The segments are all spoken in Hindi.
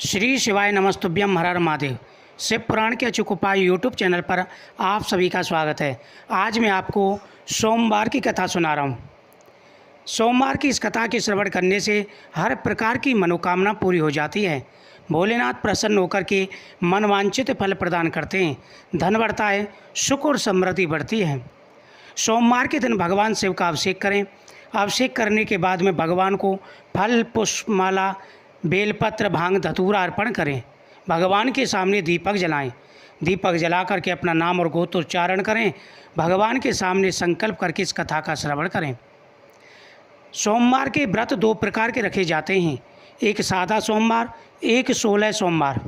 श्री शिवाय नमस्तुभ्यम हर हर महादेव। शिव पुराण के अचूक उपाय यूट्यूब चैनल पर आप सभी का स्वागत है। आज मैं आपको सोमवार की कथा सुना रहा हूँ। सोमवार की इस कथा के श्रवण करने से हर प्रकार की मनोकामना पूरी हो जाती है। भोलेनाथ प्रसन्न होकर के मनवांछित फल प्रदान करते हैं, धन बढ़ता है, सुख और समृद्धि बढ़ती है। सोमवार के दिन भगवान शिव का अभिषेक करें। अभिषेक करने के बाद में भगवान को फल, पुष्प, माला, बेलपत्र, भांग, धतूरा अर्पण करें। भगवान के सामने दीपक जलाएं। दीपक जला करके अपना नाम और गोत्र उच्चारण करें। भगवान के सामने संकल्प करके इस कथा का श्रवण करें। सोमवार के व्रत दो प्रकार के रखे जाते हैं, एक सादा सोमवार, एक 16 सोमवार।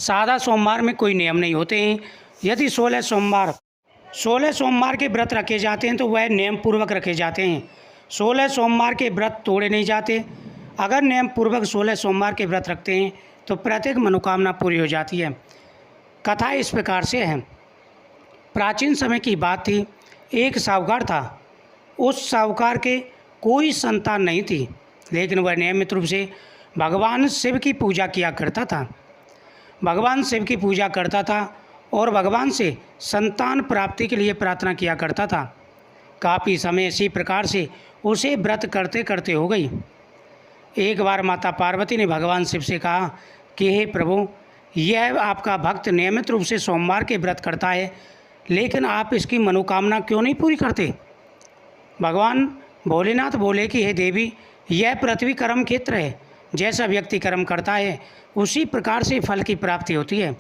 सादा सोमवार में कोई नियम नहीं होते हैं। यदि 16 सोमवार के व्रत रखे जाते हैं तो वह नियम पूर्वक रखे जाते हैं। 16 सोमवार के व्रत तोड़े नहीं जाते। अगर नियम पूर्वक 16 सोमवार के व्रत रखते हैं तो प्रत्येक मनोकामना पूरी हो जाती है। कथा इस प्रकार से है। प्राचीन समय की बात थी। एक साहूकार था। उस साहूकार के कोई संतान नहीं थी, लेकिन वह नियमित रूप से भगवान शिव की पूजा किया करता था। भगवान शिव की पूजा करता था और भगवान से संतान प्राप्ति के लिए प्रार्थना किया करता था। काफ़ी समय इसी प्रकार से उसे व्रत करते करते हो गई। एक बार माता पार्वती ने भगवान शिव से कहा कि हे प्रभु, यह आपका भक्त नियमित रूप से सोमवार के व्रत करता है, लेकिन आप इसकी मनोकामना क्यों नहीं पूरी करते। भगवान भोलेनाथ बोले कि हे देवी, यह पृथ्वी कर्म क्षेत्र है। जैसा व्यक्ति कर्म करता है उसी प्रकार से फल की प्राप्ति होती है।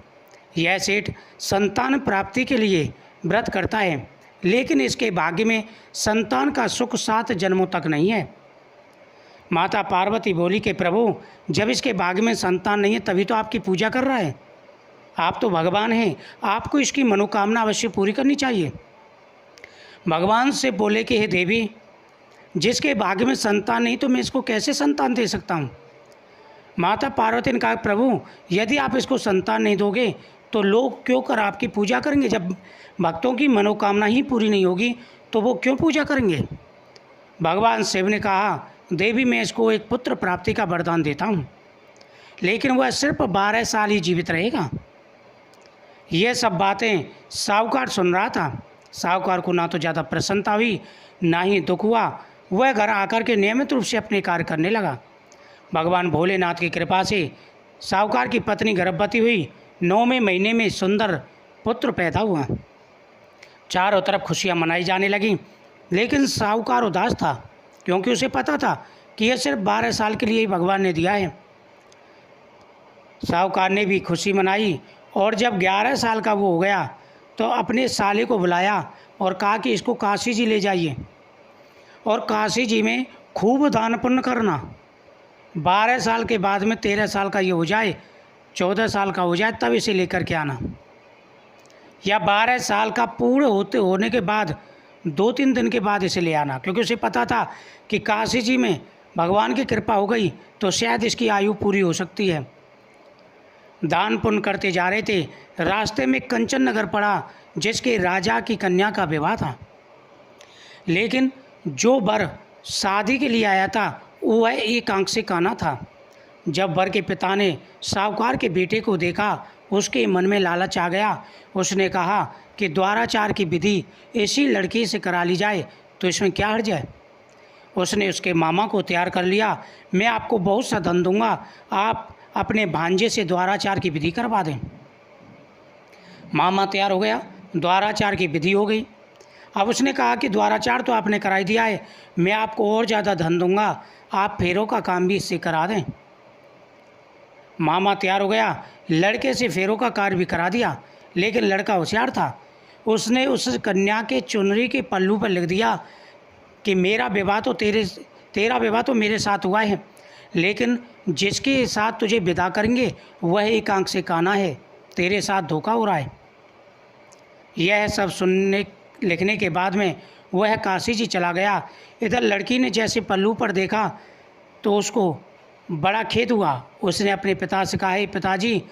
यह सेठ संतान प्राप्ति के लिए व्रत करता है, लेकिन इसके भाग्य में संतान का सुख 7 जन्मों तक नहीं है। माता पार्वती बोली कि प्रभु, जब इसके भाग्य में संतान नहीं है तभी तो आपकी पूजा कर रहा है। आप तो भगवान हैं, आपको इसकी मनोकामना अवश्य पूरी करनी चाहिए। भगवान से बोले कि हे देवी, जिसके भाग्य में संतान नहीं तो मैं इसको कैसे संतान दे सकता हूँ। माता पार्वती ने कहा, प्रभु, यदि आप इसको संतान नहीं दोगे तो लोग क्यों कर आपकी पूजा करेंगे। जब भक्तों की मनोकामना ही पूरी नहीं होगी तो वो क्यों पूजा करेंगे। भगवान शिव ने कहा, देवी, मैं इसको एक पुत्र प्राप्ति का वरदान देता हूँ, लेकिन वह सिर्फ 12 साल ही जीवित रहेगा। यह सब बातें साहूकार सुन रहा था। साहूकार को ना तो ज़्यादा प्रसन्नता हुई, ना ही दुख हुआ। वह घर आकर के नियमित रूप से अपने कार्य करने लगा। भगवान भोलेनाथ की कृपा से साहूकार की पत्नी गर्भवती हुई। 9वें महीने में सुंदर पुत्र पैदा हुआ। चारों तरफ खुशियाँ मनाई जाने लगीं, लेकिन साहूकार उदास था, क्योंकि उसे पता था कि यह सिर्फ 12 साल के लिए ही भगवान ने दिया है। साहूकार ने भी खुशी मनाई और जब 11 साल का वो हो गया तो अपने साले को बुलाया और कहा कि इसको काशी जी ले जाइए और काशी जी में खूब दान पुण्य करना। 12 साल के बाद में 13 साल का ये हो जाए, 14 साल का हो जाए, तब इसे लेकर के आना, या 12 साल का पूर्ण होने के बाद 2-3 दिन के बाद इसे ले आना, क्योंकि उसे पता था कि काशी जी में भगवान की कृपा हो गई तो शायद इसकी आयु पूरी हो सकती है। दान पुण्य करते जा रहे थे। रास्ते में कंचन नगर पड़ा, जिसके राजा की कन्या का विवाह था, लेकिन जो वर शादी के लिए आया था वह एक आंख से काना था। जब वर के पिता ने साहूकार के बेटे को देखा, उसके मन में लालच आ गया। उसने कहा कि द्वाराचार की विधि इसी लड़की से करा ली जाए तो इसमें क्या हर्ज है। उसने उसके मामा को तैयार कर लिया। मैं आपको बहुत सा धन दूंगा, आप अपने भांजे से द्वाराचार की विधि करवा दें। मामा तैयार हो गया, द्वाराचार की विधि हो गई। अब उसने कहा कि द्वाराचार तो आपने कराई दिया है, मैं आपको और ज़्यादा धन दूंगा, आप फेरों का काम भी इससे करा दें। मामा तैयार हो गया, लड़के से फेरों का कार्य भी करा दिया, लेकिन लड़का होशियार था। उसने उस कन्या के चुनरी के पल्लू पर लिख दिया कि तेरा विवाह तो मेरे साथ हुआ है, लेकिन जिसके साथ तुझे विदा करेंगे वह एक आंख से काना है, तेरे साथ धोखा हो रहा है। यह सब लिखने के बाद में वह काशी जी चला गया। इधर लड़की ने जैसे पल्लू पर देखा तो उसको बड़ा खेद हुआ। उसने अपने पिता से कहा, हे पिताजी,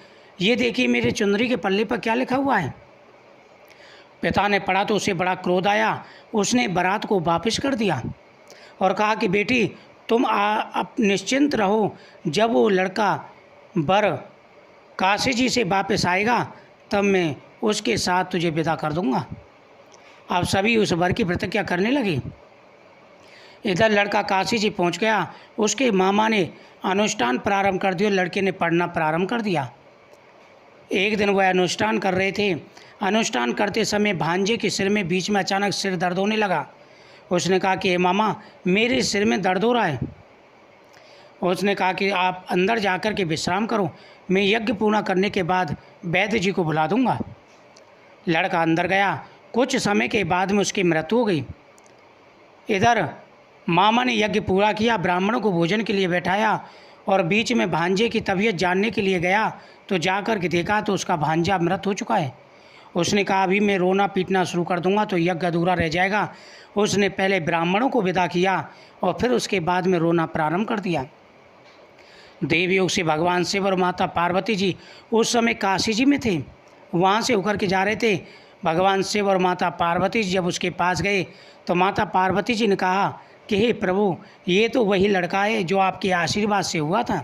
ये देखिए मेरे चुनरी के पल्ले पर क्या लिखा हुआ है। पिता ने पढ़ा तो उसे बड़ा क्रोध आया। उसने बारात को वापस कर दिया और कहा कि बेटी, तुम अब निश्चिंत रहो, जब वो लड़का वर काशी जी से वापस आएगा तब मैं उसके साथ तुझे विदा कर दूंगा। अब सभी उस वर की प्रतिज्ञा करने लगे। इधर लड़का काशी जी पहुंच गया। उसके मामा ने अनुष्ठान प्रारंभ कर दिया। लड़के ने पढ़ना प्रारंभ कर दिया। एक दिन वह अनुष्ठान कर रहे थे। अनुष्ठान करते समय भांजे के सिर में बीच में अचानक सिर दर्द होने लगा। उसने कहा कि हे मामा, मेरे सिर में दर्द हो रहा है। उसने कहा कि आप अंदर जाकर के विश्राम करो, मैं यज्ञ पूर्ण करने के बाद वैद्य जी को बुला दूंगा। लड़का अंदर गया। कुछ समय के बाद में उसकी मृत्यु हो गई। इधर मामा ने यज्ञ पूरा किया, ब्राह्मणों को भोजन के लिए बैठाया और बीच में भांजे की तबीयत जानने के लिए गया तो जाकर के देखा तो उसका भांजा मृत हो चुका है। उसने कहा अभी मैं रोना पीटना शुरू कर दूंगा तो यज्ञ अधूरा रह जाएगा। उसने पहले ब्राह्मणों को विदा किया और फिर उसके बाद में रोना प्रारंभ कर दिया। देवयोग से भगवान शिव और माता पार्वती जी उस समय काशी जी में थे। वहाँ से होकर के जा रहे थे। भगवान शिव और माता पार्वती जी जब उसके पास गए तो माता पार्वती जी ने कहा कि हे प्रभु, ये तो वही लड़का है जो आपके आशीर्वाद से हुआ था,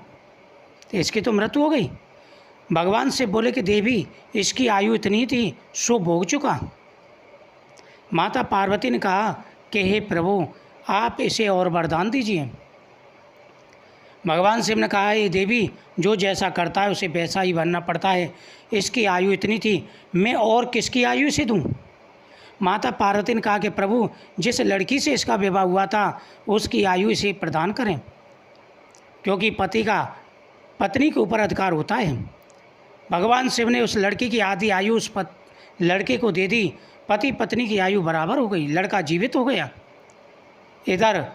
तो इसकी तो मृत्यु हो गई। भगवान से बोले कि देवी, इसकी आयु इतनी थी, सो भोग चुका। माता पार्वती ने कहा कि हे प्रभु, आप इसे और वरदान दीजिए। भगवान शिव ने कहा हे देवी, जो जैसा करता है उसे वैसा ही बनना पड़ता है। इसकी आयु इतनी थी, मैं और किसकी आयु से दूँ? माता पार्वती ने कहा कि प्रभु, जिस लड़की से इसका विवाह हुआ था उसकी आयु इसे प्रदान करें, क्योंकि पति का पत्नी के ऊपर अधिकार होता है। भगवान शिव ने उस लड़की की आधी आयु उस लड़के को दे दी। पति पत्नी की आयु बराबर हो गई, लड़का जीवित हो गया। इधर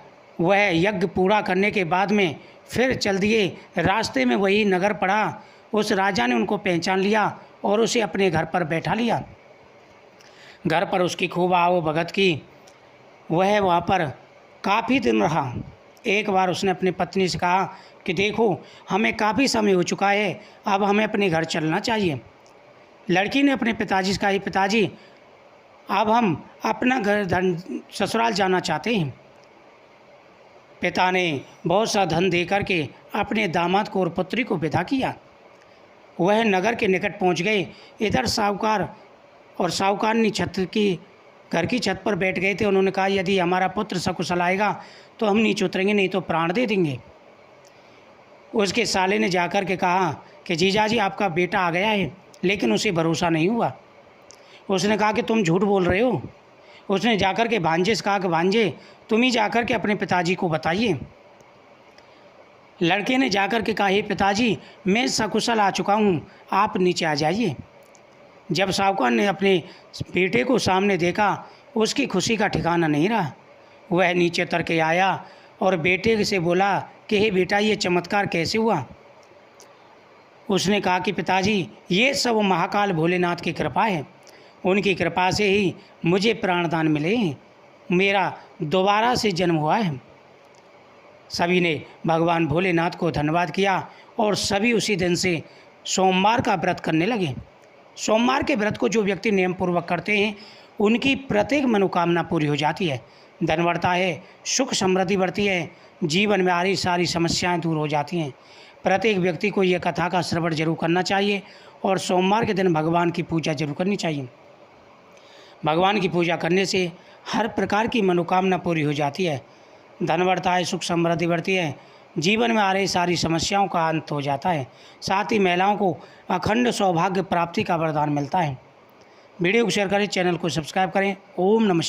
वह यज्ञ पूरा करने के बाद में फिर चल दिए। रास्ते में वही नगर पड़ा। उस राजा ने उनको पहचान लिया और उसे अपने घर पर बैठा लिया। घर पर उसकी खूब आओ भगत की। वह वहाँ पर काफ़ी दिन रहा। एक बार उसने अपनी पत्नी से कहा कि देखो, हमें काफ़ी समय हो चुका है, अब हमें अपने घर चलना चाहिए। लड़की ने अपने पिताजी से कहा, पिताजी, अब हम अपना घर ससुराल जाना चाहते हैं। पिता ने बहुत सा धन दे करके अपने दामाद को और पुत्री को विदा किया। वह नगर के निकट पहुंच गए। इधर साहूकार और साहूकारनी घर की छत पर बैठ गए थे। उन्होंने कहा यदि हमारा पुत्र सकुशल आएगा तो हम नीचे उतरेंगे, नहीं तो प्राण दे देंगे। उसके साले ने जाकर के कहा कि जीजाजी, आपका बेटा आ गया है, लेकिन उसे भरोसा नहीं हुआ। उसने कहा कि तुम झूठ बोल रहे हो। उसने जाकर के भांजे से कहा कि भांजे, तुम ही जाकर के अपने पिताजी को बताइए। लड़के ने जाकर के कहा, हे पिताजी, मैं सकुशल आ चुका हूँ, आप नीचे आ जाइए। जब साहूकार ने अपने बेटे को सामने देखा, उसकी खुशी का ठिकाना नहीं रहा। वह नीचे उतर के आया और बेटे से बोला कि हे बेटा, ये चमत्कार कैसे हुआ? उसने कहा कि पिताजी, ये सब महाकाल भोलेनाथ की कृपा है। उनकी कृपा से ही मुझे प्राणदान मिले हैं, मेरा दोबारा से जन्म हुआ है। सभी ने भगवान भोलेनाथ को धन्यवाद किया और सभी उसी दिन से सोमवार का व्रत करने लगे। सोमवार के व्रत को जो व्यक्ति नियम पूर्वक करते हैं उनकी प्रत्येक मनोकामना पूरी हो जाती है, धन बढ़ता है, सुख समृद्धि बढ़ती है, जीवन में आ रही सारी समस्याएं दूर हो जाती हैं। प्रत्येक व्यक्ति को यह कथा का श्रवण जरूर करना चाहिए और सोमवार के दिन भगवान की पूजा जरूर करनी चाहिए। भगवान की पूजा करने से हर प्रकार की मनोकामना पूरी हो जाती है, धन बढ़ता है, सुख समृद्धि बढ़ती है, जीवन में आ रही सारी समस्याओं का अंत हो जाता है। साथ ही महिलाओं को अखंड सौभाग्य प्राप्ति का वरदान मिलता है। वीडियो को शेयर करें, चैनल को सब्सक्राइब करें। ओम नमः।